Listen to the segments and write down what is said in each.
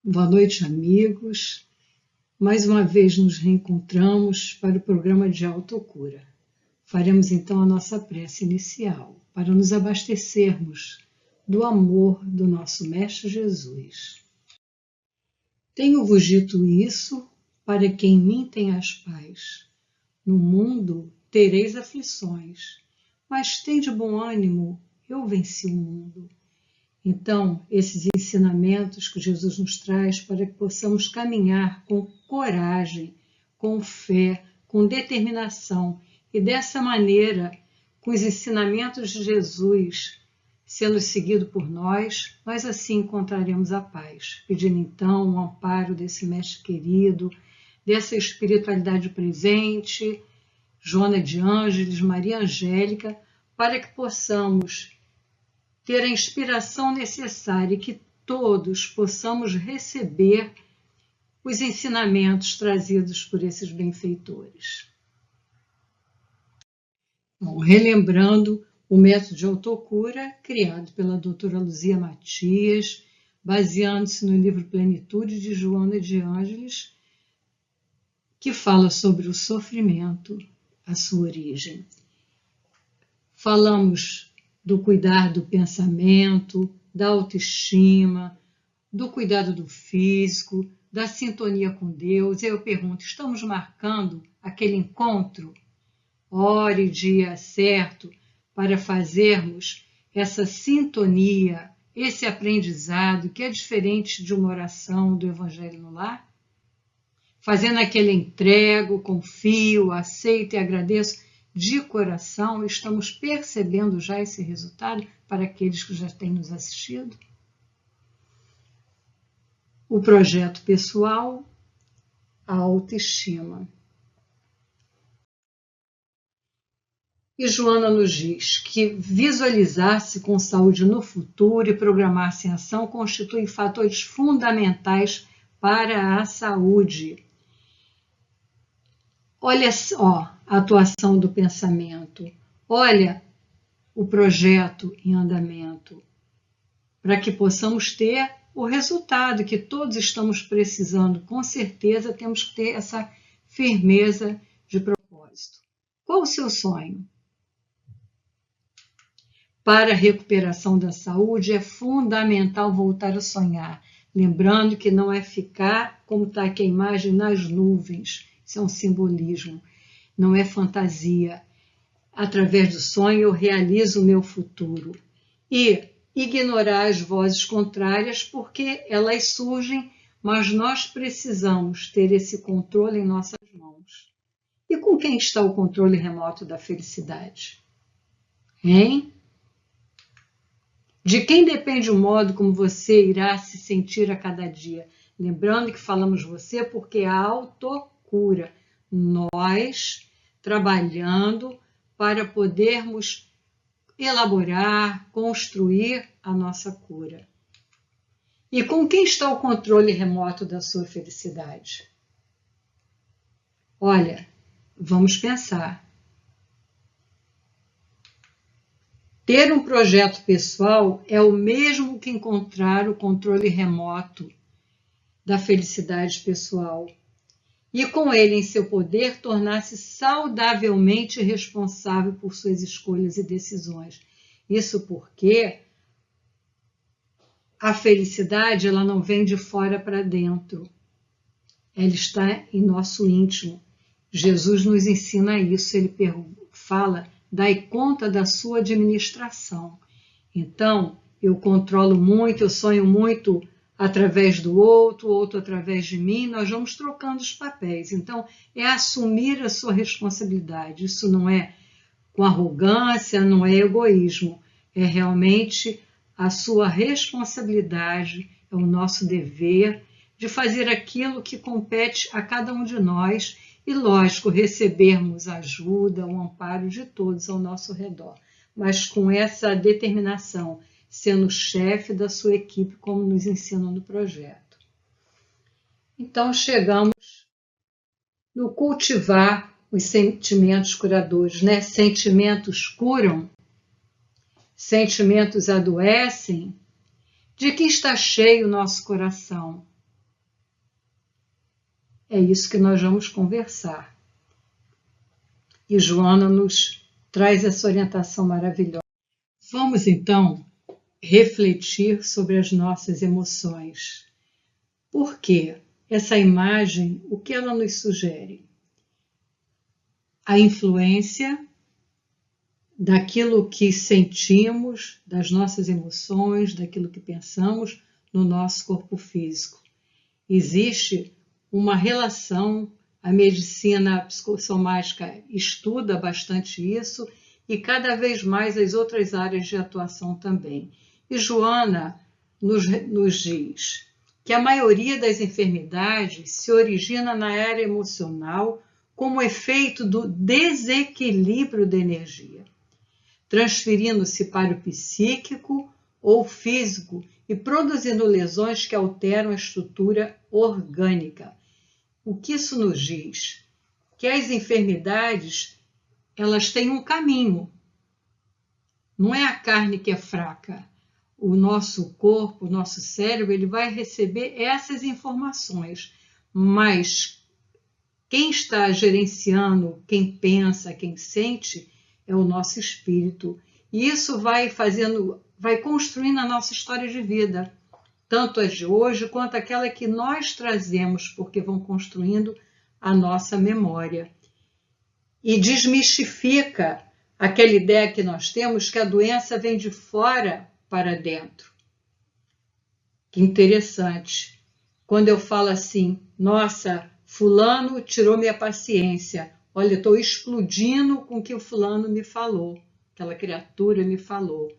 Boa noite, amigos. Mais uma vez nos reencontramos para o programa de autocura. Faremos então a nossa prece inicial, para nos abastecermos do amor do nosso Mestre Jesus. Tenho-vos dito isso para que em mim tenhas paz. No mundo tereis aflições, mas tende bom ânimo, eu venci o mundo. Então, esses ensinamentos que Jesus nos traz para que possamos caminhar com coragem, com fé, com determinação e dessa maneira, com os ensinamentos de Jesus sendo seguido por nós assim encontraremos a paz, pedindo então o amparo desse Mestre querido, dessa espiritualidade presente, Joana de Ângeles, Maria Angélica, para que possamos ter a inspiração necessária e que todos possamos receber os ensinamentos trazidos por esses benfeitores. Bom, relembrando o método de autocura criado pela doutora Luzia Matias, baseando-se no livro Plenitude de Joana de Ângeles, que fala sobre o sofrimento, a sua origem. Falamos do cuidar do pensamento, da autoestima, do cuidado do físico, da sintonia com Deus. E eu pergunto, estamos marcando aquele encontro? Hora e dia certo para fazermos essa sintonia, esse aprendizado que é diferente de uma oração do Evangelho no Lar? Fazendo aquele entrego, confio, aceito e agradeço de coração, estamos percebendo já esse resultado para aqueles que já têm nos assistido? O projeto pessoal, a autoestima. E Joana nos diz que visualizar-se com saúde no futuro e programar-se em ação constituem fatores fundamentais para a saúde. Olha só a atuação do pensamento, olha o projeto em andamento, para que possamos ter o resultado que todos estamos precisando. Com certeza temos que ter essa firmeza de propósito. Qual o seu sonho? Para a recuperação da saúde é fundamental voltar a sonhar, lembrando que não é ficar, como está aqui a imagem, nas nuvens. Isso é um simbolismo, não é fantasia. Através do sonho eu realizo o meu futuro. E ignorar as vozes contrárias porque elas surgem, mas nós precisamos ter esse controle em nossas mãos. E com quem está o controle remoto da felicidade? Hein? De quem depende o modo como você irá se sentir a cada dia? Lembrando que falamos você porque é a autocura. Nós trabalhando para podermos elaborar, construir a nossa cura. E com quem está o controle remoto da sua felicidade? Olha, vamos pensar. Ter um projeto pessoal é o mesmo que encontrar o controle remoto da felicidade pessoal. E com ele em seu poder, tornar-se saudavelmente responsável por suas escolhas e decisões. Isso porque a felicidade ela não vem de fora para dentro. Ela está em nosso íntimo. Jesus nos ensina isso. Ele fala, dai conta da sua administração. Então, eu controlo muito, eu sonho muito através do outro, o outro através de mim, nós vamos trocando os papéis. Então, é assumir a sua responsabilidade. Isso não é com arrogância, não é egoísmo. É realmente a sua responsabilidade, é o nosso dever de fazer aquilo que compete a cada um de nós e, lógico, recebermos ajuda, o amparo de todos ao nosso redor. Mas com essa determinação, sendo chefe da sua equipe, como nos ensinam no projeto. Então, chegamos no cultivar os sentimentos curadores, né? Sentimentos curam, sentimentos adoecem. De que está cheio o nosso coração? É isso que nós vamos conversar. E Joana nos traz essa orientação maravilhosa. Vamos então refletir sobre as nossas emoções. Por quê? Essa imagem, o que ela nos sugere? A influência daquilo que sentimos, das nossas emoções, daquilo que pensamos no nosso corpo físico. Existe uma relação, a medicina psicossomática estuda bastante isso e cada vez mais as outras áreas de atuação também. E Joana nos diz que a maioria das enfermidades se origina na área emocional como efeito do desequilíbrio da energia, transferindo-se para o psíquico ou físico e produzindo lesões que alteram a estrutura orgânica. O que isso nos diz? Que as enfermidades, elas têm um caminho. Não é a carne que é fraca. O nosso corpo, o nosso cérebro, ele vai receber essas informações, mas quem está gerenciando, quem pensa, quem sente, é o nosso espírito. E isso vai construindo a nossa história de vida, tanto a de hoje quanto aquela que nós trazemos, porque vão construindo a nossa memória. E desmistifica aquela ideia que nós temos que a doença vem de fora para dentro. Que interessante. Quando eu falo assim, nossa, fulano tirou minha paciência. Olha, eu estou explodindo com o que o fulano me falou, aquela criatura me falou.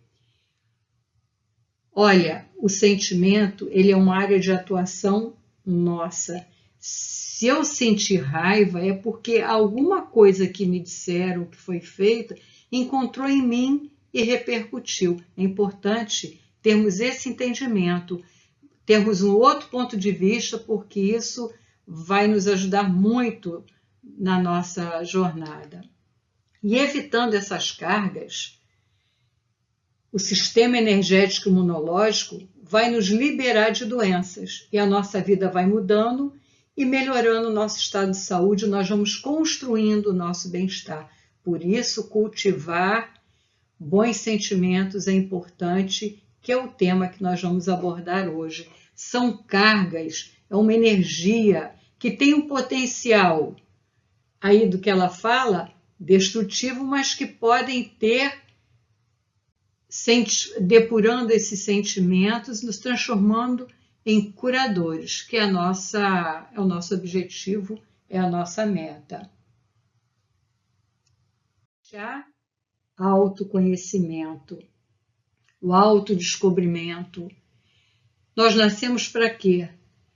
Olha, o sentimento, ele é uma área de atuação nossa. Se eu sentir raiva, é porque alguma coisa que me disseram, que foi feita, encontrou em mim e repercutiu. É importante termos esse entendimento, termos um outro ponto de vista, porque isso vai nos ajudar muito na nossa jornada. E evitando essas cargas, o sistema energético imunológico vai nos liberar de doenças e a nossa vida vai mudando e melhorando o nosso estado de saúde, nós vamos construindo o nosso bem-estar. Por isso, cultivar bons sentimentos é importante, que é o tema que nós vamos abordar hoje. São cargas, é uma energia que tem um potencial, aí do que ela fala, destrutivo, mas que podem ter, depurando esses sentimentos, nos transformando em curadores, que é o nosso objetivo, é a nossa meta. Já autoconhecimento, o autodescobrimento. Nós nascemos para quê?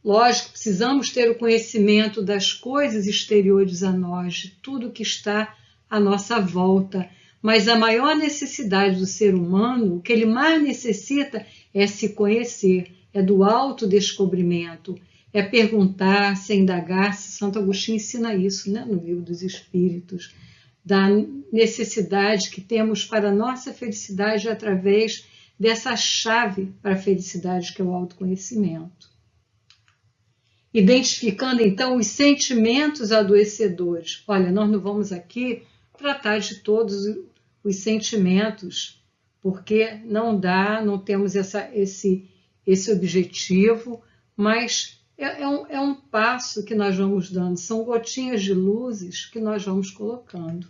Lógico, precisamos ter o conhecimento das coisas exteriores a nós, de tudo que está à nossa volta, mas a maior necessidade do ser humano, o que ele mais necessita é se conhecer, é do autodescobrimento, é perguntar-se, é indagar-se. Santo Agostinho ensina isso, né, no Livro dos Espíritos, da necessidade que temos para a nossa felicidade através dessa chave para a felicidade, que é o autoconhecimento. Identificando, então, os sentimentos adoecedores. Olha, nós não vamos aqui tratar de todos os sentimentos, porque não temos esse objetivo, mas é um passo que nós vamos dando, são gotinhas de luzes que nós vamos colocando.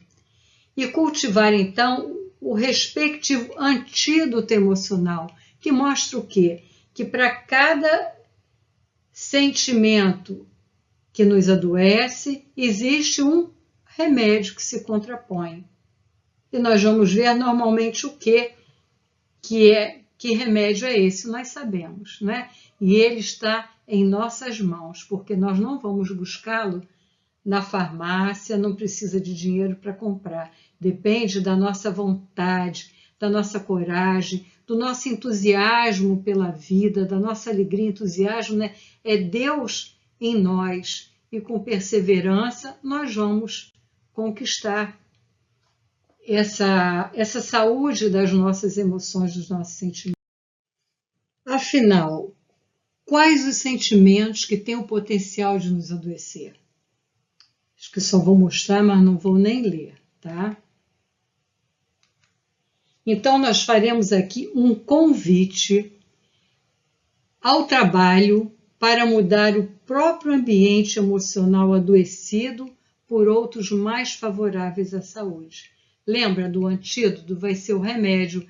E cultivar, então, o respectivo antídoto emocional, que mostra o quê? Que para cada sentimento que nos adoece, existe um remédio que se contrapõe. E nós vamos ver normalmente o que remédio é esse, nós sabemos, né? E ele está em nossas mãos, porque nós não vamos buscá-lo na farmácia, não precisa de dinheiro para comprar. Depende da nossa vontade, da nossa coragem, do nosso entusiasmo pela vida, da nossa alegria e entusiasmo, né? É Deus em nós. E com perseverança nós vamos conquistar essa saúde das nossas emoções, dos nossos sentimentos. Afinal, quais os sentimentos que têm o potencial de nos adoecer. Acho que só vou mostrar, mas não vou nem ler, tá? Então, nós faremos aqui um convite ao trabalho para mudar o próprio ambiente emocional adoecido por outros mais favoráveis à saúde. Lembra do antídoto? Vai ser o remédio,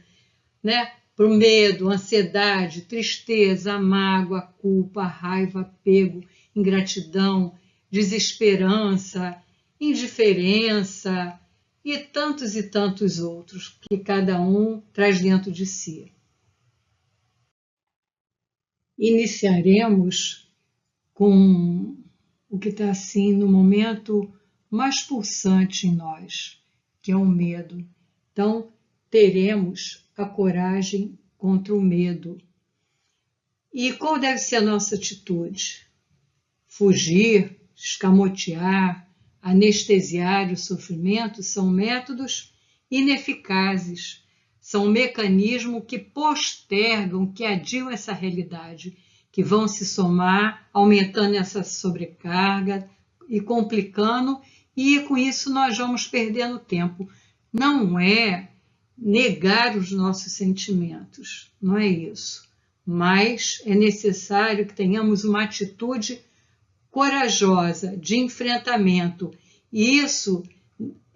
né? Para o medo, ansiedade, tristeza, mágoa, culpa, raiva, apego, ingratidão, desesperança, indiferença e tantos outros que cada um traz dentro de si. Iniciaremos com o que está assim no momento mais pulsante em nós, que é o medo. Então, teremos a coragem contra o medo. E qual deve ser a nossa atitude? Fugir, escamotear, anestesiar o sofrimento são métodos ineficazes. São mecanismos que postergam, que adiam essa realidade, que vão se somar, aumentando essa sobrecarga e complicando, e com isso nós vamos perdendo tempo. Não é negar os nossos sentimentos, não é isso. Mas é necessário que tenhamos uma atitude corajosa, de enfrentamento. E isso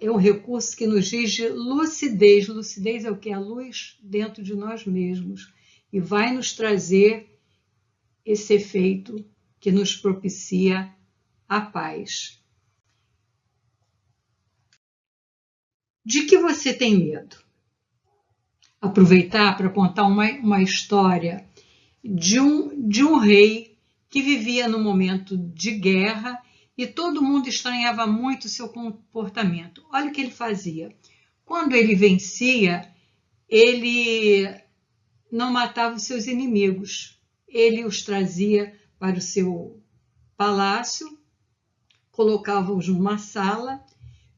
é um recurso que nos diz de lucidez. Lucidez é o que? A luz dentro de nós mesmos. E vai nos trazer esse efeito que nos propicia a paz. De que você tem medo? Aproveitar para contar uma história de um rei que vivia num momento de guerra e todo mundo estranhava muito o seu comportamento. Olha o que ele fazia. Quando ele vencia, ele não matava os seus inimigos. Ele os trazia para o seu palácio, colocava-os numa sala.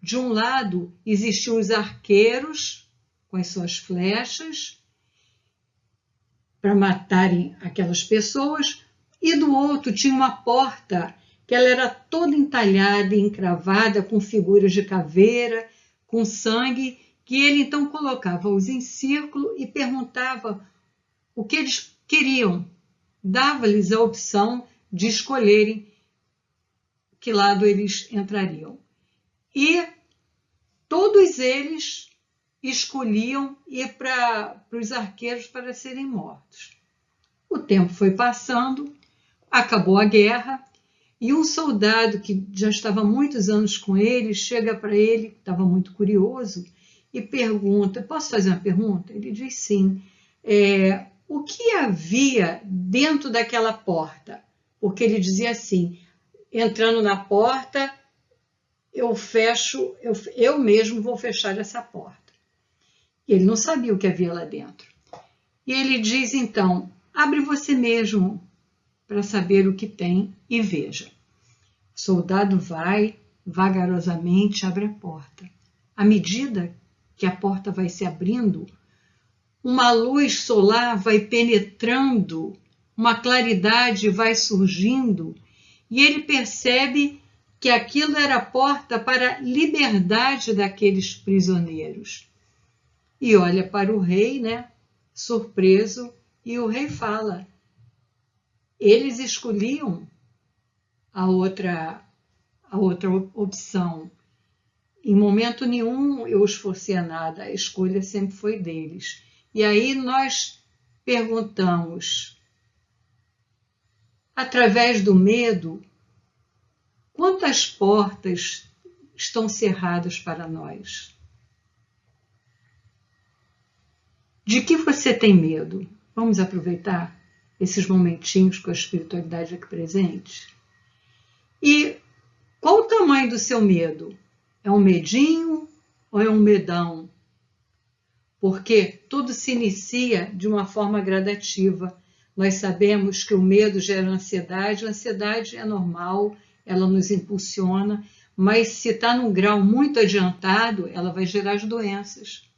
De um lado existiam os arqueiros com as suas flechas para matarem aquelas pessoas, e do outro tinha uma porta que ela era toda entalhada e encravada com figuras de caveira, com sangue, que ele então colocava-os em círculo e perguntava o que eles queriam. Dava-lhes a opção de escolherem que lado eles entrariam. E todos eles escolhiam ir para os arqueiros para serem mortos. O tempo foi passando, acabou a guerra, e um soldado que já estava há muitos anos com ele, chega para ele, estava muito curioso, e pergunta, posso fazer uma pergunta? Ele diz sim. O que havia dentro daquela porta? Porque ele dizia assim, entrando na porta, eu mesmo vou fechar essa porta. Ele não sabia o que havia lá dentro. E ele diz então, abre você mesmo para saber o que tem e veja. O soldado vai vagarosamente, abre a porta. À medida que a porta vai se abrindo, uma luz solar vai penetrando, uma claridade vai surgindo, e ele percebe que aquilo era a porta para a liberdade daqueles prisioneiros. E olha para o rei, né, surpreso, e o rei fala, eles escolhiam a outra opção. Em momento nenhum eu os forcei a nada, a escolha sempre foi deles. E aí nós perguntamos, através do medo, quantas portas estão cerradas para nós? De que você tem medo? Vamos aproveitar esses momentinhos com a espiritualidade aqui presente? E qual o tamanho do seu medo? É um medinho ou é um medão? Porque tudo se inicia de uma forma gradativa. Nós sabemos que o medo gera ansiedade, a ansiedade é normal, ela nos impulsiona, mas se está num grau muito adiantado, ela vai gerar as doenças,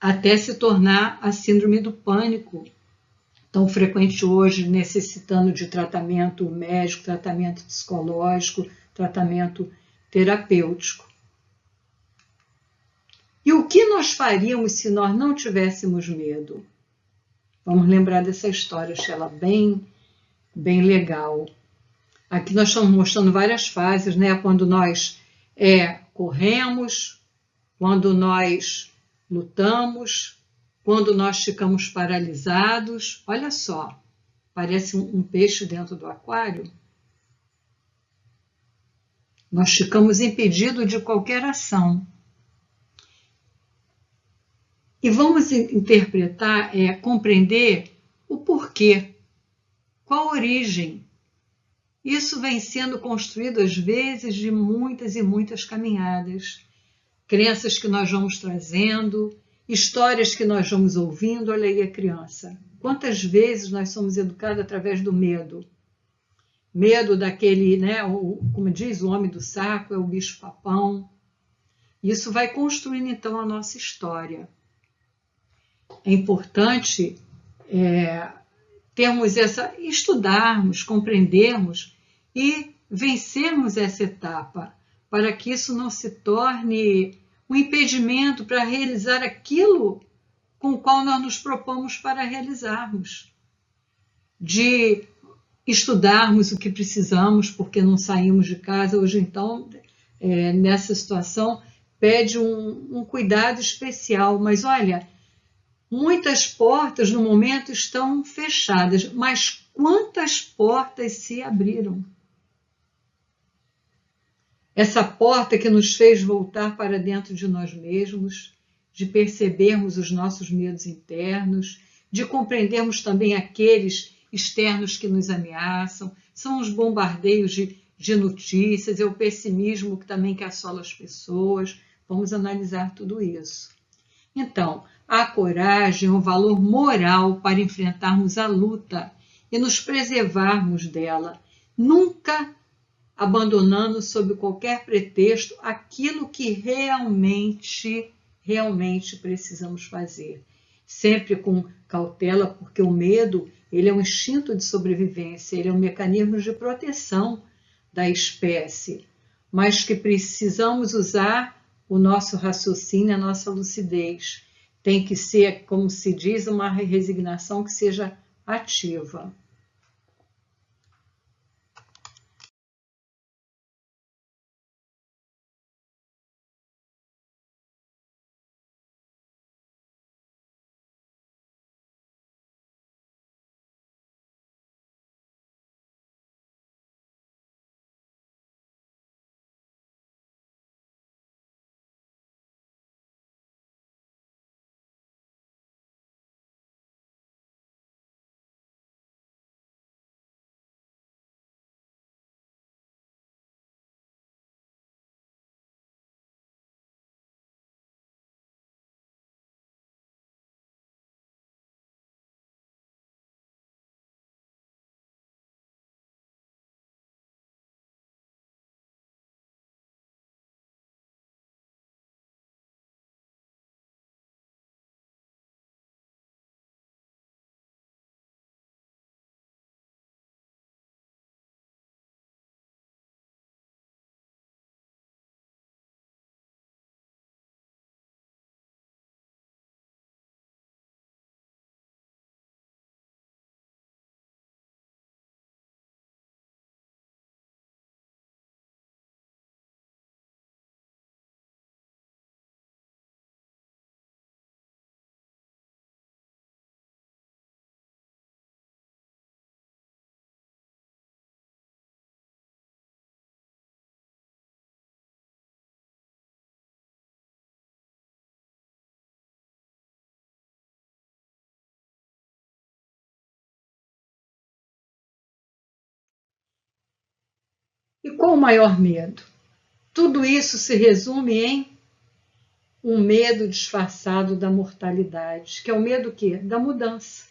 até se tornar a síndrome do pânico, tão frequente hoje, necessitando de tratamento médico, tratamento psicológico, tratamento terapêutico. E o que nós faríamos se nós não tivéssemos medo? Vamos lembrar dessa história, achei ela bem legal. Aqui nós estamos mostrando várias fases, né? Quando nós corremos, quando nós lutamos, quando nós ficamos paralisados. Olha só, parece um peixe dentro do aquário. Nós ficamos impedidos de qualquer ação. E vamos interpretar, compreender o porquê, qual a origem. Isso vem sendo construído, às vezes, de muitas e muitas caminhadas. Crenças que nós vamos trazendo, histórias que nós vamos ouvindo. Olha aí a criança. Quantas vezes nós somos educados através do medo? Medo daquele, como diz o homem do saco, é o bicho-papão. Isso vai construindo, então, a nossa história. É importante estudarmos, compreendermos e vencermos essa etapa, para que isso não se torne um impedimento para realizar aquilo com o qual nós nos propomos para realizarmos. De estudarmos o que precisamos, porque não saímos de casa. Hoje, então, nessa situação, pede um cuidado especial. Mas, olha, muitas portas no momento estão fechadas, mas quantas portas se abriram? Essa porta que nos fez voltar para dentro de nós mesmos, de percebermos os nossos medos internos, de compreendermos também aqueles externos que nos ameaçam, são os bombardeios de notícias, é o pessimismo que assola as pessoas. Vamos analisar tudo isso. Então, a coragem é um valor moral para enfrentarmos a luta e nos preservarmos dela, nunca abandonando sob qualquer pretexto aquilo que realmente precisamos fazer. Sempre com cautela, porque o medo, ele é um instinto de sobrevivência, ele é um mecanismo de proteção da espécie, mas que precisamos usar o nosso raciocínio, a nossa lucidez. Tem que ser, como se diz, uma resignação que seja ativa. E qual o maior medo? Tudo isso se resume em um medo disfarçado da mortalidade, que é o medo da mudança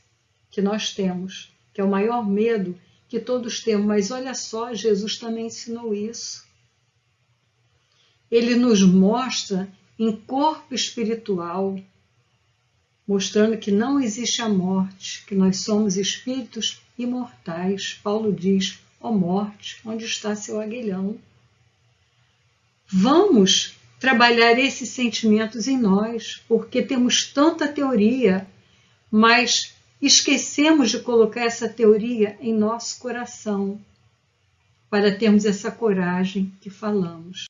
que nós temos, que é o maior medo que todos temos. Mas olha só, Jesus também ensinou isso. Ele nos mostra em corpo espiritual mostrando que não existe a morte, que nós somos espíritos imortais. Paulo diz: ó morte, onde está seu aguilhão? Vamos trabalhar esses sentimentos em nós, porque temos tanta teoria, mas esquecemos de colocar essa teoria em nosso coração, para termos essa coragem que falamos.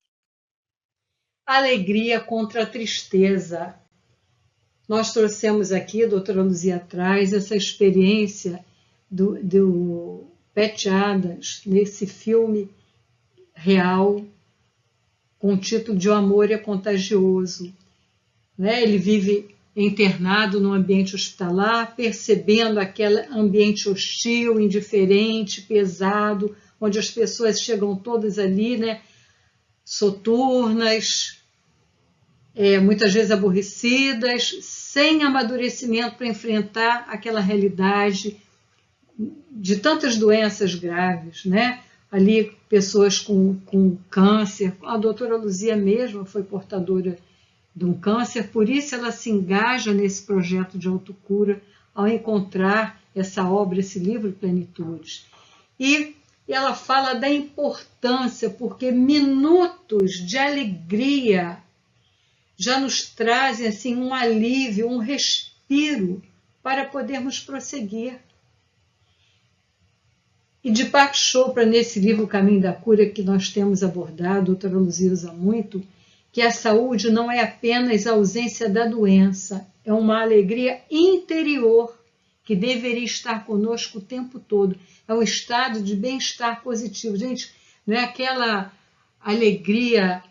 Alegria contra a tristeza. Nós trouxemos aqui, a doutora Luzia traz, essa experiência do Pat Adams, nesse filme real, com o título de O Amor é Contagioso. Ele vive internado num ambiente hospitalar, percebendo aquele ambiente hostil, indiferente, pesado, onde as pessoas chegam todas ali, soturnas, muitas vezes aborrecidas, sem amadurecimento para enfrentar aquela realidade de tantas doenças graves, Ali, pessoas com câncer. A doutora Luzia mesma foi portadora de um câncer, por isso ela se engaja nesse projeto de autocura ao encontrar essa obra, esse livro Plenitudes. E ela fala da importância, porque minutos de alegria já nos trazem assim, um alívio, um respiro para podermos prosseguir. E Deepak Chopra, nesse livro O Caminho da Cura, que nós temos abordado, a doutora Luzia usa muito, que a saúde não é apenas a ausência da doença, é uma alegria interior que deveria estar conosco o tempo todo. É um estado de bem-estar positivo. Gente, não é aquela alegria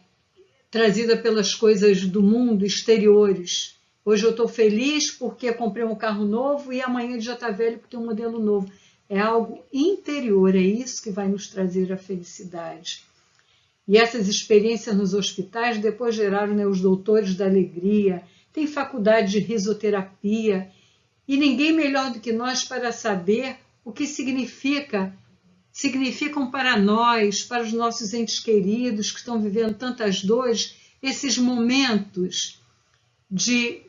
trazida pelas coisas do mundo, exteriores. Hoje eu estou feliz porque comprei um carro novo e amanhã ele já está velho porque tem um modelo novo. É algo interior, é isso que vai nos trazer a felicidade. E essas experiências nos hospitais depois geraram os doutores da alegria, tem faculdade de risoterapia, e ninguém melhor do que nós para saber o que significam para nós, para os nossos entes queridos que estão vivendo tantas dores, esses momentos de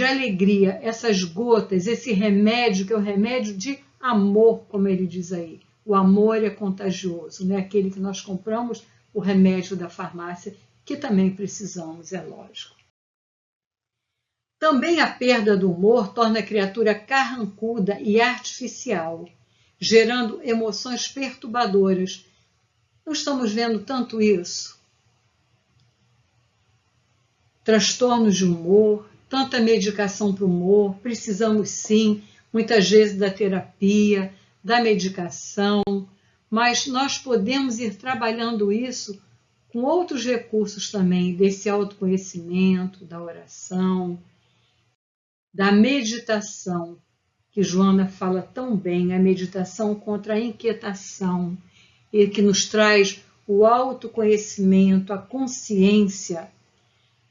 alegria, essas gotas, esse remédio que é o remédio de amor, como ele diz aí. O amor é contagioso, não é aquele que nós compramos, o remédio da farmácia, que também precisamos, é lógico. Também a perda do humor torna a criatura carrancuda e artificial, gerando emoções perturbadoras. Não estamos vendo tanto isso? Transtornos de humor, tanta medicação para o humor, precisamos sim, muitas vezes da terapia, da medicação, mas nós podemos ir trabalhando isso com outros recursos também, desse autoconhecimento, da oração, da meditação, que Joana fala tão bem, a meditação contra a inquietação, e que nos traz o autoconhecimento, a consciência.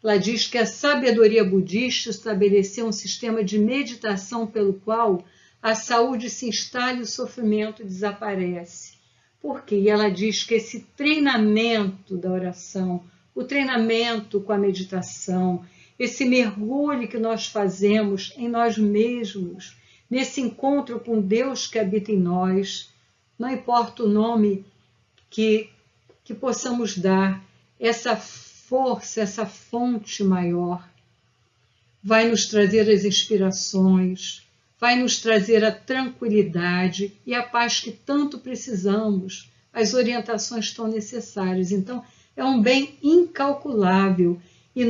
Ela diz que a sabedoria budista estabeleceu um sistema de meditação pelo qual a saúde se instala e o sofrimento desaparece. Por quê? E ela diz que esse treinamento da oração, o treinamento com a meditação, esse mergulho que nós fazemos em nós mesmos, nesse encontro com Deus que habita em nós, não importa o nome que possamos dar, essa força, essa fonte maior, vai nos trazer as inspirações, vai nos trazer a tranquilidade e a paz que tanto precisamos, as orientações tão necessárias. Então, é um bem incalculável e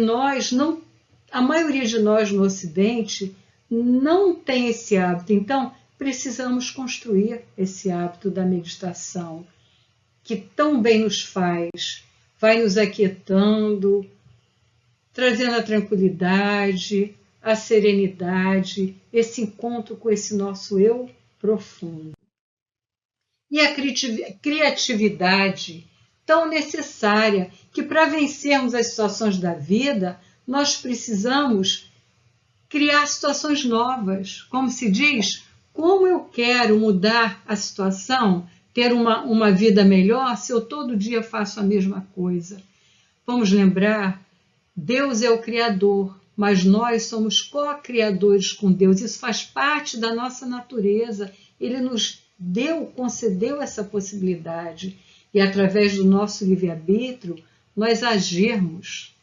a maioria de nós no Ocidente não tem esse hábito. Então, precisamos construir esse hábito da meditação, que tão bem nos faz, vai nos aquietando, trazendo a tranquilidade, a serenidade, esse encontro com esse nosso eu profundo. E a criatividade tão necessária, que para vencermos as situações da vida, nós precisamos criar situações novas. Como se diz, como eu quero mudar a situação, ter uma vida melhor, se eu todo dia faço a mesma coisa? Vamos lembrar, Deus é o Criador, mas nós somos co-criadores com Deus, isso faz parte da nossa natureza, Ele nos concedeu essa possibilidade, e através do nosso livre-arbítrio, nós agirmos.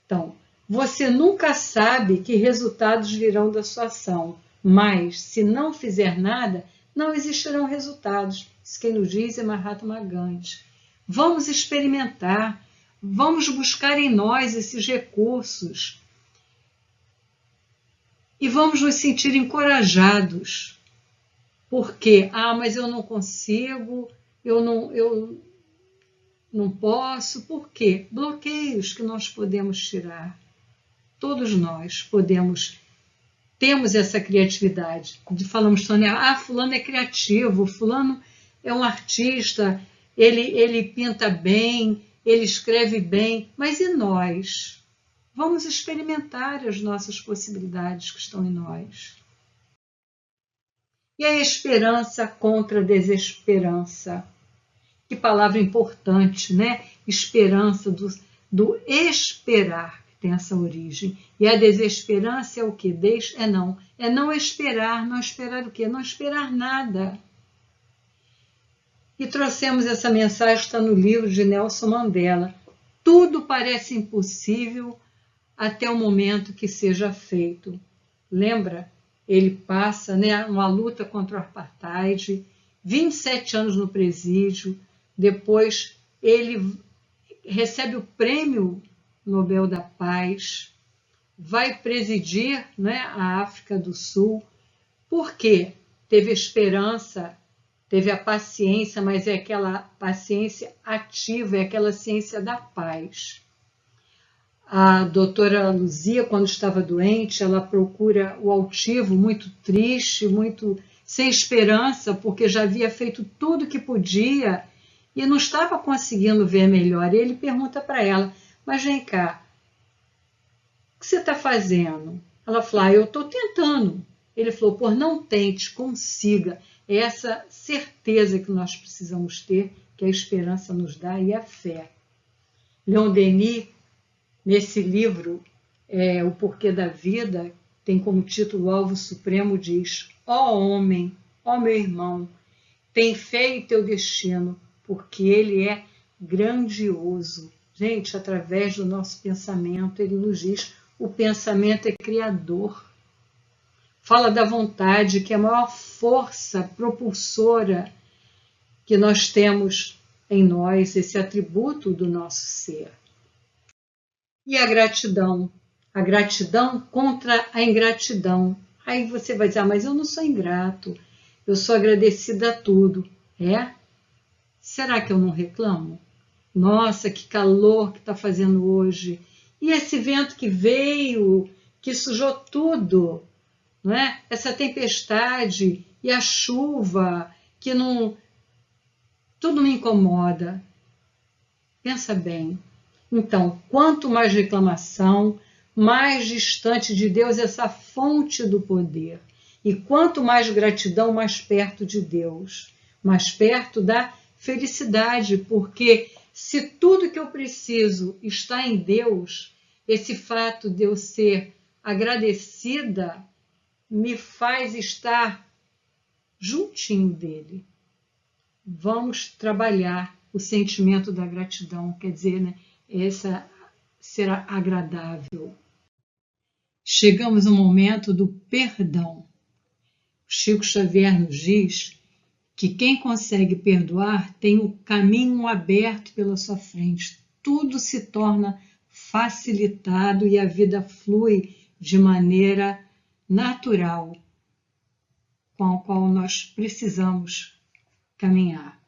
Então, você nunca sabe que resultados virão da sua ação, mas se não fizer nada, não existirão resultados. Isso quem nos diz é Mahatma Gandhi. Vamos experimentar, vamos buscar em nós esses recursos e vamos nos sentir encorajados. Porque, mas eu não consigo, eu não posso. Por quê? Bloqueios que nós podemos tirar. Todos nós temos essa criatividade. Falamos, Tônia, fulano é criativo, fulano é um artista, ele pinta bem, ele escreve bem, mas e nós? Vamos experimentar as nossas possibilidades que estão em nós. E a esperança contra a desesperança. Que palavra importante, né? Esperança, do esperar, que tem essa origem. E a desesperança é o quê? É não esperar. Não esperar o quê? Não esperar nada. E trouxemos essa mensagem, está no livro de Nelson Mandela. Tudo parece impossível até o momento que seja feito. Lembra? Ele passa, né, uma luta contra o apartheid, 27 anos no presídio, depois ele recebe o Prêmio Nobel da Paz, vai presidir, né, a África do Sul. Por quê? Teve esperança, teve a paciência, mas é aquela paciência ativa, é aquela ciência da paz. A doutora Luzia, quando estava doente, ela procura o altivo, muito triste, muito sem esperança, porque já havia feito tudo que podia e não estava conseguindo ver melhor. E ele pergunta para ela, mas vem cá, o que você está fazendo? Ela falou, eu estou tentando. Ele falou, não tente, consiga. É essa certeza que nós precisamos ter, que a esperança nos dá e a fé. Leon Denis, nesse livro, O Porquê da Vida, tem como título o Alvo Supremo, diz, homem, meu irmão, tem fé em teu destino, porque ele é grandioso. Gente, através do nosso pensamento, ele nos diz, o pensamento é criador. Fala da vontade, que é a maior força propulsora que nós temos em nós, esse atributo do nosso ser. E a gratidão contra a ingratidão. Aí você vai dizer, mas eu não sou ingrato, eu sou agradecida a tudo. Será que eu não reclamo? Nossa, que calor que está fazendo hoje. E esse vento que veio, que sujou tudo, não é? Essa tempestade e a chuva, que não... Tudo me incomoda. Pensa bem. Então, quanto mais reclamação, mais distante de Deus essa fonte do poder. E quanto mais gratidão, mais perto de Deus, mais perto da felicidade, porque se tudo que eu preciso está em Deus, esse fato de eu ser agradecida me faz estar juntinho dele. Vamos trabalhar o sentimento da gratidão, quer dizer, né? Essa será agradável. Chegamos no momento do perdão. Chico Xavier nos diz que quem consegue perdoar tem o caminho aberto pela sua frente. Tudo se torna facilitado e a vida flui de maneira natural, com a qual nós precisamos caminhar.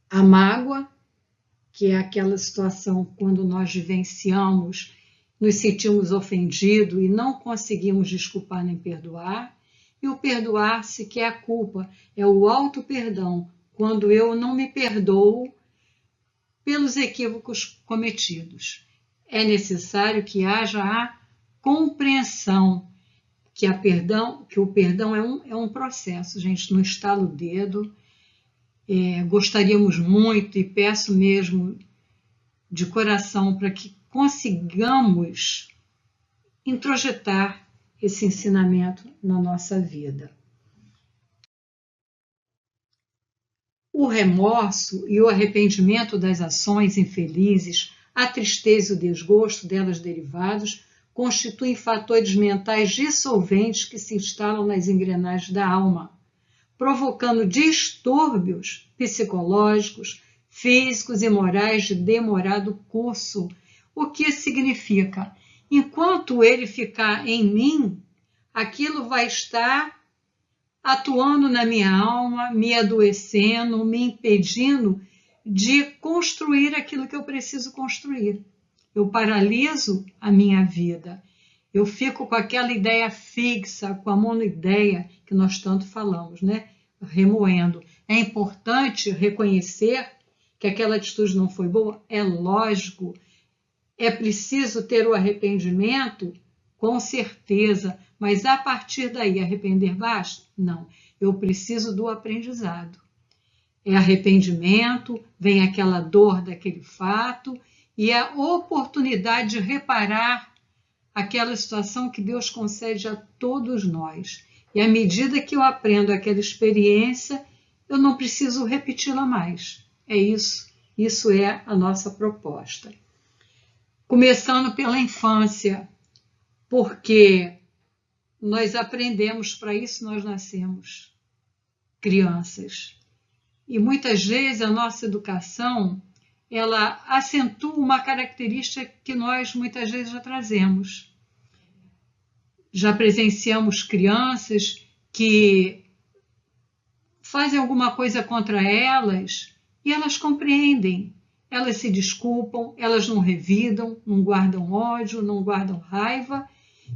A mágoa, que é aquela situação quando nós vivenciamos, nos sentimos ofendidos e não conseguimos desculpar nem perdoar, e o perdoar-se, que é a culpa, é o auto-perdão, quando eu não me perdoo pelos equívocos cometidos. É necessário que haja a compreensão que o perdão é um processo, gente, não estala o dedo. Gostaríamos muito e peço mesmo de coração para que consigamos introjetar esse ensinamento na nossa vida. O remorso e o arrependimento das ações infelizes, a tristeza e o desgosto delas derivados, constituem fatores mentais dissolventes que se instalam nas engrenagens da alma, provocando distúrbios psicológicos, físicos e morais de demorado curso. O que significa? Enquanto ele ficar em mim, aquilo vai estar atuando na minha alma, me adoecendo, me impedindo de construir aquilo que eu preciso construir. Eu paraliso a minha vida. Eu fico com aquela ideia fixa, com a monoideia que nós tanto falamos, né? Remoendo. É importante reconhecer que aquela atitude não foi boa? É lógico. É preciso ter o arrependimento? Com certeza. Mas a partir daí, arrepender basta? Não. Eu preciso do aprendizado. É arrependimento, vem aquela dor daquele fato e a oportunidade de reparar aquela situação que Deus concede a todos nós. E à medida que eu aprendo aquela experiência, eu não preciso repeti-la mais. É isso. Isso é a nossa proposta. Começando pela infância, porque nós aprendemos, para isso nós nascemos crianças. E muitas vezes a nossa educação, ela acentua uma característica que nós muitas vezes já trazemos. Já presenciamos crianças que fazem alguma coisa contra elas e elas compreendem, elas se desculpam, elas não revidam, não guardam ódio, não guardam raiva.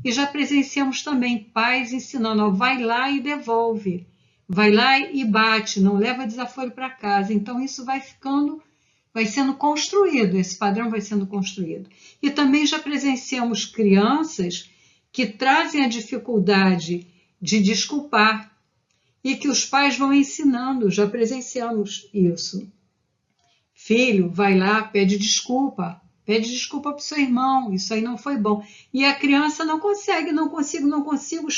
E já presenciamos também pais ensinando, ó, vai lá e devolve, vai lá e bate, não leva desaforo para casa. Então isso vai sendo construído, esse padrão vai sendo construído. E também já presenciamos crianças que trazem a dificuldade de desculpar e que os pais vão ensinando, já presenciamos isso. Filho, vai lá, pede desculpa para o seu irmão, isso aí não foi bom. E a criança não consegue, não consigo,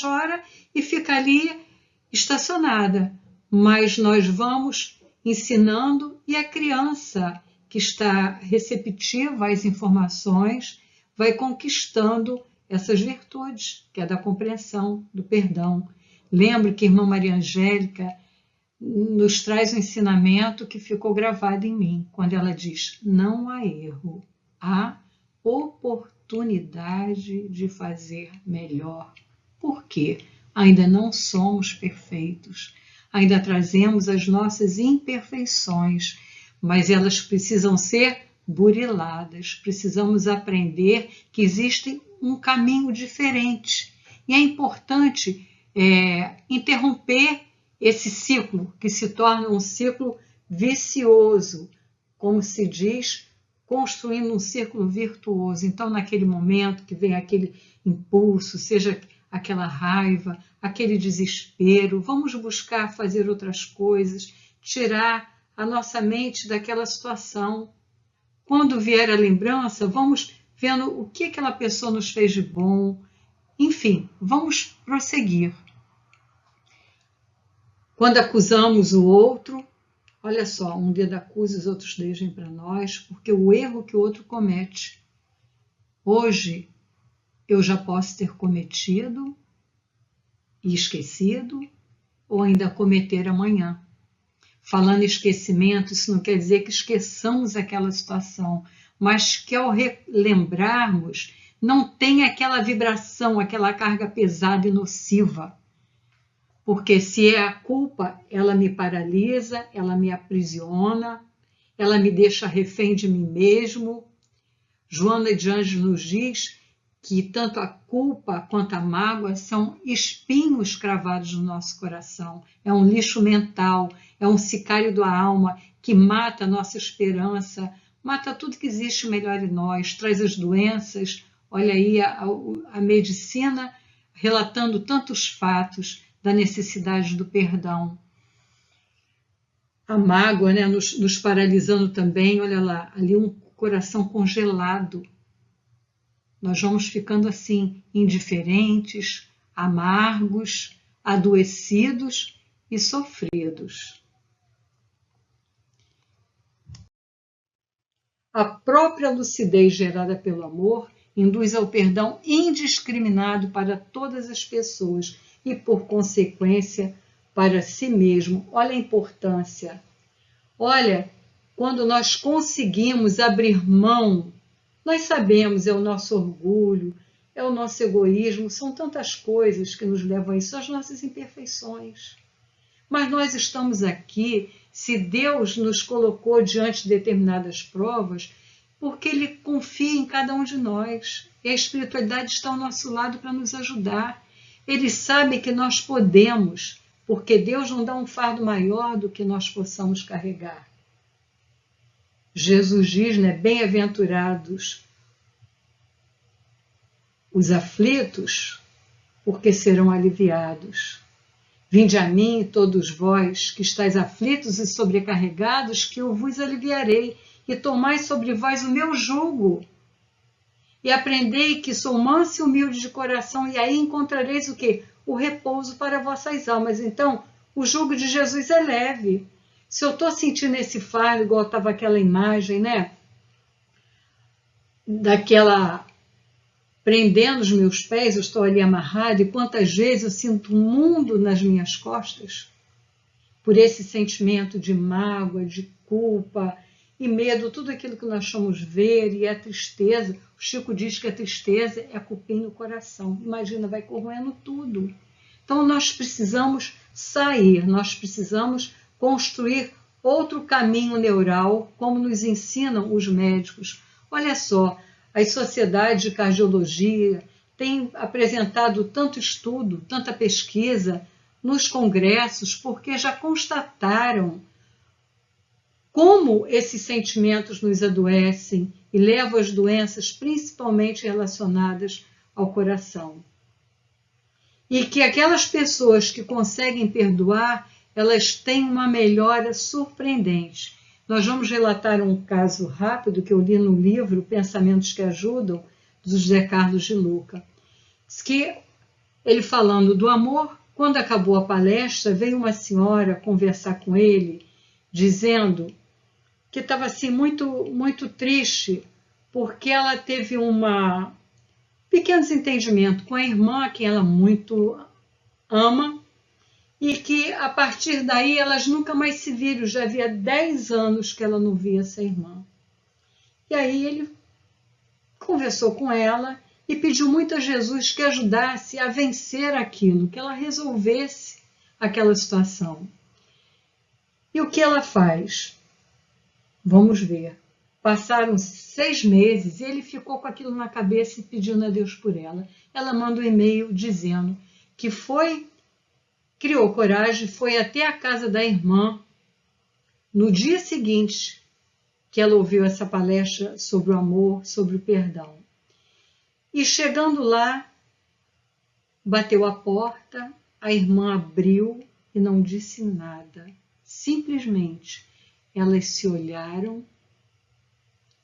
chora e fica ali estacionada. Mas nós vamos ensinando e a criança que está receptiva às informações vai conquistando essas virtudes, que é da compreensão, do perdão. Lembre que a irmã Maria Angélica nos traz um ensinamento que ficou gravado em mim, quando ela diz, não há erro, há oportunidade de fazer melhor. Por quê? Ainda não somos perfeitos, ainda trazemos as nossas imperfeições, mas elas precisam ser buriladas, precisamos aprender que existe um caminho diferente. E é importante interromper esse ciclo, que se torna um ciclo vicioso, como se diz, construindo um círculo virtuoso. Então, naquele momento que vem aquele impulso, seja aquela raiva, aquele desespero, vamos buscar fazer outras coisas, tirar a nossa mente daquela situação. Quando vier a lembrança, vamos vendo o que aquela pessoa nos fez de bom. Enfim, vamos prosseguir. Quando acusamos o outro, olha só, um dedo acusa, os outros deixem para nós, porque o erro que o outro comete, hoje eu já posso ter cometido e esquecido, ou ainda cometer amanhã. Falando em esquecimento, isso não quer dizer que esqueçamos aquela situação, mas que ao relembrarmos, não tem aquela vibração, aquela carga pesada e nociva. Porque se é a culpa, ela me paralisa, ela me aprisiona, ela me deixa refém de mim mesmo. Joana de Anjos nos diz que tanto a culpa quanto a mágoa são espinhos cravados no nosso coração. É um lixo mental, é um sicário da alma que mata a nossa esperança, mata tudo que existe melhor em nós, traz as doenças. Olha aí a medicina relatando tantos fatos da necessidade do perdão. A mágoa, né, nos paralisando também, olha lá, ali coração congelado. Nós vamos ficando assim, indiferentes, amargos, adoecidos e sofridos. A própria lucidez gerada pelo amor induz ao perdão indiscriminado para todas as pessoas e, por consequência, para si mesmo. Olha a importância. Olha, quando nós conseguimos abrir mão, nós sabemos, é o nosso orgulho, é o nosso egoísmo, são tantas coisas que nos levam a isso, são as nossas imperfeições. Mas nós estamos aqui, se Deus nos colocou diante de determinadas provas, porque Ele confia em cada um de nós. E a espiritualidade está ao nosso lado para nos ajudar. Ele sabe que nós podemos, porque Deus não dá um fardo maior do que nós possamos carregar. Jesus diz, né, bem-aventurados os aflitos, porque serão aliviados. Vinde a mim, todos vós, que estáis aflitos e sobrecarregados, que eu vos aliviarei, e tomai sobre vós o meu jugo. E aprendei que sou manso e humilde de coração, e aí encontrareis o quê? O repouso para vossas almas. Então, o jugo de Jesus é leve. Se eu estou sentindo esse fardo, igual estava aquela imagem, né? Daquela prendendo os meus pés, eu estou ali amarrado, e quantas vezes eu sinto um mundo nas minhas costas, por esse sentimento de mágoa, de culpa e medo, tudo aquilo que nós vamos ver, e a tristeza. O Chico diz que a tristeza é cupim no coração. Imagina, vai corroendo tudo. Então nós precisamos sair, nós precisamos construir outro caminho neural, como nos ensinam os médicos. Olha só, as sociedades de cardiologia têm apresentado tanto estudo, tanta pesquisa nos congressos, porque já constataram como esses sentimentos nos adoecem e levam às doenças principalmente relacionadas ao coração. E que aquelas pessoas que conseguem perdoar, elas têm uma melhora surpreendente. Nós vamos relatar um caso rápido que eu li no livro Pensamentos que Ajudam, do José Carlos de Luca. Diz que ele falando do amor, quando acabou a palestra, veio uma senhora conversar com ele, dizendo que estava assim muito triste, porque ela teve pequeno desentendimento com a irmã, a quem ela muito ama, e que a partir daí elas nunca mais se viram, já havia 10 anos que ela não via essa irmã. E aí ele conversou com ela e pediu muito a Jesus que ajudasse a vencer aquilo, que ela resolvesse aquela situação. E o que ela faz? Vamos ver. Passaram 6 meses e ele ficou com aquilo na cabeça e pedindo a Deus por ela. Ela manda um e-mail dizendo que criou coragem, foi até a casa da irmã no dia seguinte que ela ouviu essa palestra sobre o amor, sobre o perdão. E chegando lá, bateu a porta, a irmã abriu e não disse nada. Simplesmente, elas se olharam,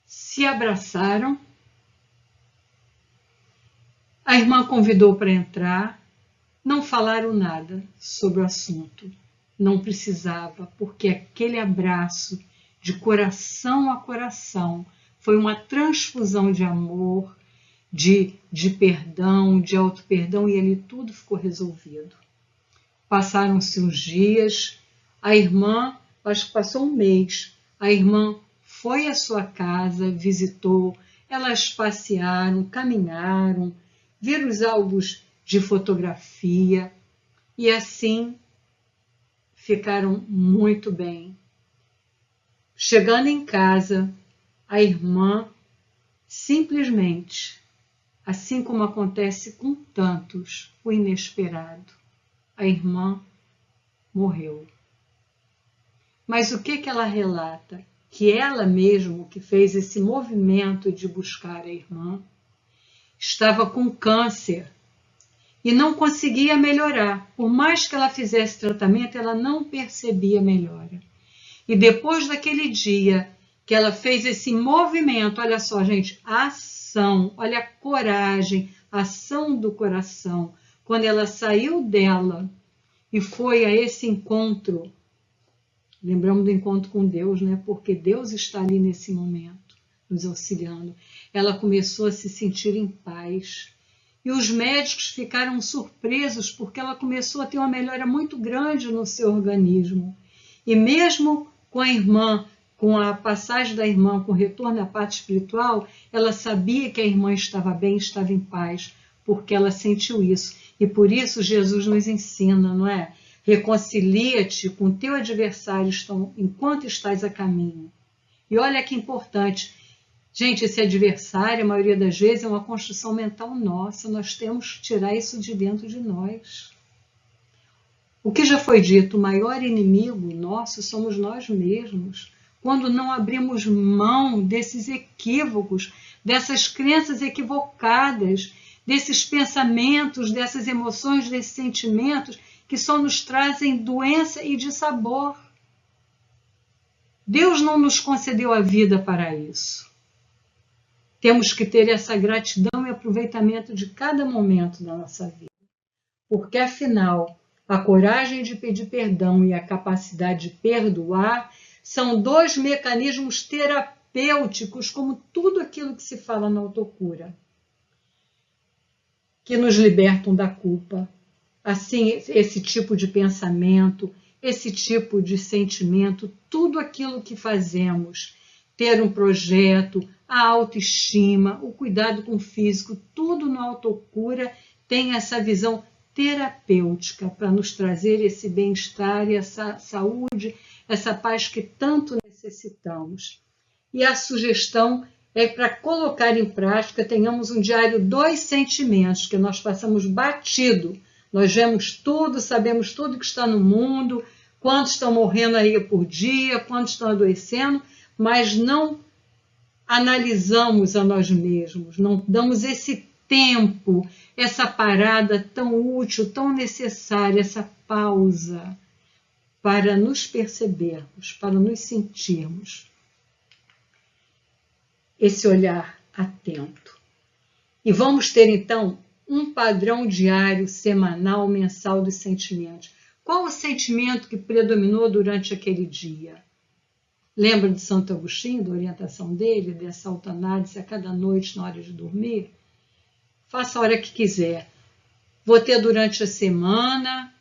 se abraçaram. A irmã convidou para entrar. Não falaram nada sobre o assunto. Não precisava, porque aquele abraço de coração a coração foi uma transfusão de amor, de perdão, de auto-perdão, e ali tudo ficou resolvido. Passaram-se uns dias, a irmã, acho que passou um mês, a irmã foi à sua casa, visitou, elas passearam, caminharam, viram os álbuns de fotografia e assim ficaram muito bem. Chegando em casa, a irmã simplesmente, assim como acontece com tantos, o inesperado, a irmã morreu. Mas o que ela relata? Que ela mesma, que fez esse movimento de buscar a irmã, estava com câncer e não conseguia melhorar. Por mais que ela fizesse tratamento, ela não percebia melhora. E depois daquele dia que ela fez esse movimento. Olha só, gente, ação, olha a coragem, a ação do coração. Quando ela saiu dela e foi a esse encontro, lembramos do encontro com Deus, né? Porque Deus está ali nesse momento, nos auxiliando. Ela começou a se sentir em paz. E os médicos ficaram surpresos porque ela começou a ter uma melhora muito grande no seu organismo. E mesmo com a irmã, com a passagem da irmã, com o retorno à parte espiritual, ela sabia que a irmã estava bem, estava em paz, porque ela sentiu isso. E por isso Jesus nos ensina, não é? Reconcilia-te com o teu adversário enquanto estás a caminho. E olha que importante. Gente, esse adversário, a maioria das vezes, é uma construção mental nossa. Nós temos que tirar isso de dentro de nós. O que já foi dito, o maior inimigo nosso somos nós mesmos. Quando não abrimos mão desses equívocos, dessas crenças equivocadas, desses pensamentos, dessas emoções, desses sentimentos que só nos trazem doença e dissabor. Deus não nos concedeu a vida para isso. Temos que ter essa gratidão e aproveitamento de cada momento da nossa vida. Porque, afinal, a coragem de pedir perdão e a capacidade de perdoar são dois mecanismos terapêuticos, como tudo aquilo que se fala na autocura, que nos libertam da culpa. Assim, esse tipo de pensamento, esse tipo de sentimento, tudo aquilo que fazemos, ter um projeto, a autoestima, o cuidado com o físico, tudo na autocura tem essa visão terapêutica para nos trazer esse bem-estar e essa saúde, essa paz que tanto necessitamos. E a sugestão é para colocar em prática, tenhamos um diário dos sentimentos, que nós passamos batido. Nós vemos tudo, sabemos tudo que está no mundo, quantos estão morrendo aí por dia, quantos estão adoecendo, mas não analisamos a nós mesmos, não damos esse tempo, essa parada tão útil, tão necessária, essa pausa para nos percebermos, para nos sentirmos. Esse olhar atento. E vamos ter então um padrão diário, semanal, mensal dos sentimentos. Qual o sentimento que predominou durante aquele dia? Lembra de Santo Agostinho, da orientação dele, dessa autoanálise a cada noite na hora de dormir? Faça a hora que quiser. Vou ter durante a semana,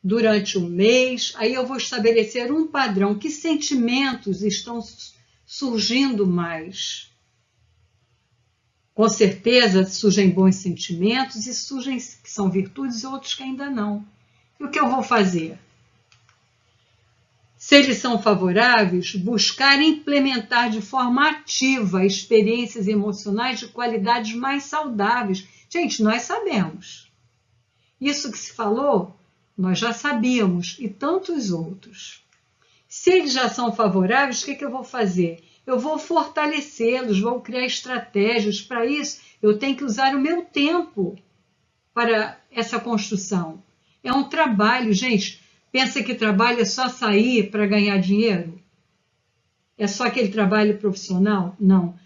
durante o mês, aí eu vou estabelecer um padrão. Que sentimentos estão surgindo mais? Com certeza surgem bons sentimentos e surgem que são virtudes e outros que ainda não. E o que eu vou fazer? Se eles são favoráveis, buscar implementar de forma ativa experiências emocionais de qualidades mais saudáveis. Gente, nós sabemos. Isso que se falou, nós já sabíamos, e tantos outros. Se eles já são favoráveis, o que eu vou fazer? Eu vou fortalecê-los, vou criar estratégias. Para isso, eu tenho que usar o meu tempo para essa construção. É um trabalho, gente. Pensa que trabalho é só sair para ganhar dinheiro? É só aquele trabalho profissional? Não.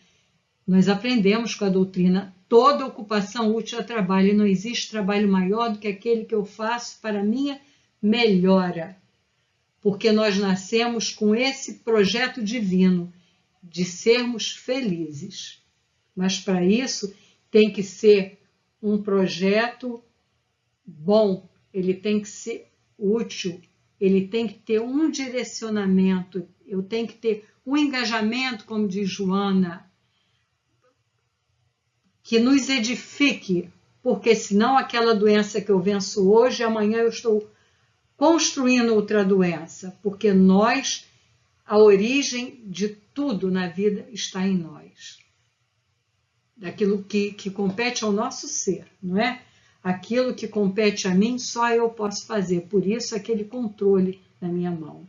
Nós aprendemos com a doutrina, toda ocupação útil é trabalho, e não existe trabalho maior do que aquele que eu faço para minha melhora. Porque nós nascemos com esse projeto divino de sermos felizes. Mas para isso tem que ser um projeto bom, ele tem que ser útil, ele tem que ter um direcionamento, eu tenho que ter um engajamento, como diz Joana, que nos edifique, porque senão aquela doença que eu venço hoje, amanhã eu estou construindo outra doença, porque nós, a origem de tudo na vida está em nós. Daquilo que compete ao nosso ser, não é? Aquilo que compete a mim, só eu posso fazer. Por isso, aquele controle na minha mão.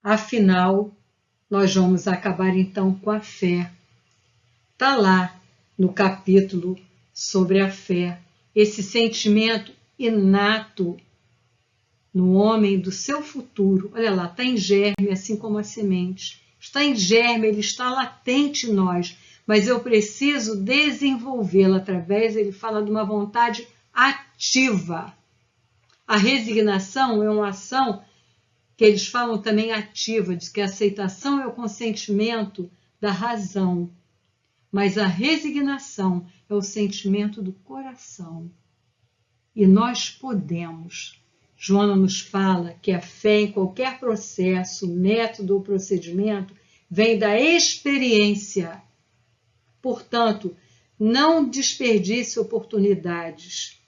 Afinal, nós vamos acabar então com a fé. Está lá no capítulo sobre a fé. Esse sentimento inato no homem do seu futuro. Olha lá, está em germe, assim como a semente. Está em germe, ele está latente em nós, mas eu preciso desenvolvê-lo através, ele fala de uma vontade ativa. A resignação é uma ação que eles falam também ativa, diz que a aceitação é o consentimento da razão, mas a resignação é o sentimento do coração. E nós podemos. Joana nos fala que a fé em qualquer processo, método ou procedimento vem da experiência. Portanto, não desperdice oportunidades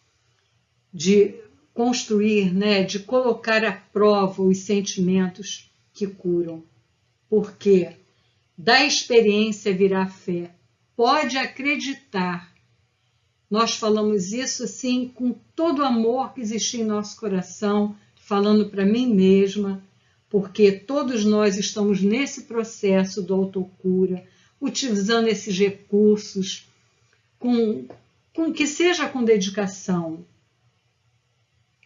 de construir, de colocar à prova os sentimentos que curam. Porque da experiência virá a fé. Pode acreditar. Nós falamos isso assim com todo o amor que existe em nosso coração, falando para mim mesma, porque todos nós estamos nesse processo da autocura, utilizando esses recursos, com que seja com dedicação.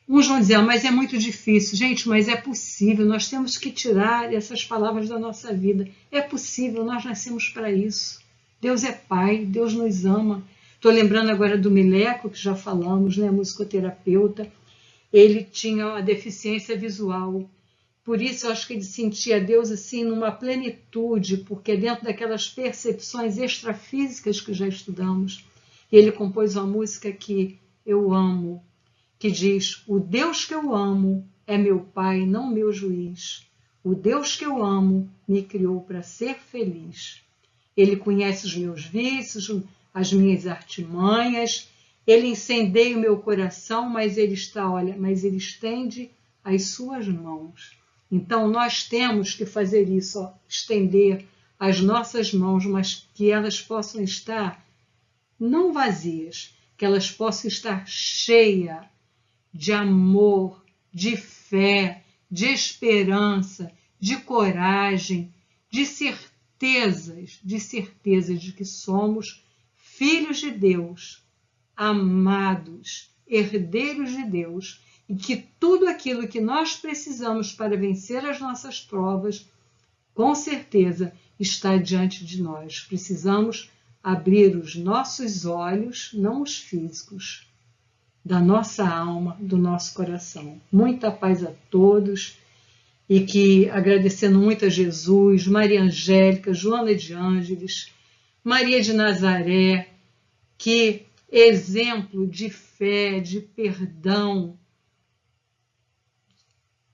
Uns vão dizer, mas é muito difícil. Gente, mas é possível, nós temos que tirar essas palavras da nossa vida. É possível, nós nascemos para isso. Deus é Pai, Deus nos ama. Estou lembrando agora do Mileco, que já falamos, musicoterapeuta. Ele tinha uma deficiência visual. Por isso, eu acho que ele sentia Deus assim numa plenitude, porque dentro daquelas percepções extrafísicas que já estudamos, ele compôs uma música que eu amo, que diz: o Deus que eu amo é meu Pai, não meu juiz. O Deus que eu amo me criou para ser feliz. Ele conhece os meus vícios, as minhas artimanhas, ele incendeia o meu coração, mas ele estende as suas mãos. Então nós temos que fazer isso, estender as nossas mãos, mas que elas possam estar não vazias, que elas possam estar cheias de amor, de fé, de esperança, de coragem, de certeza de que somos filhos de Deus, amados, herdeiros de Deus, e que tudo aquilo que nós precisamos para vencer as nossas provas, com certeza está diante de nós. Precisamos abrir os nossos olhos, não os físicos, da nossa alma, do nosso coração. Muita paz a todos e que, agradecendo muito a Jesus, Maria Angélica, Joana de Ângeles, Maria de Nazaré, que exemplo de fé, de perdão,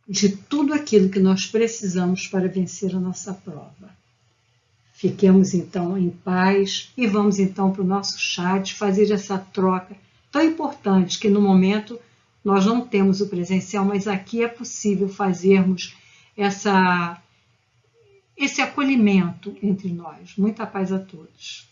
de tudo aquilo que nós precisamos para vencer a nossa prova. Fiquemos então em paz e vamos então para o nosso chat fazer essa troca tão importante que no momento nós não temos o presencial, mas aqui é possível fazermos esse acolhimento entre nós. Muita paz a todos.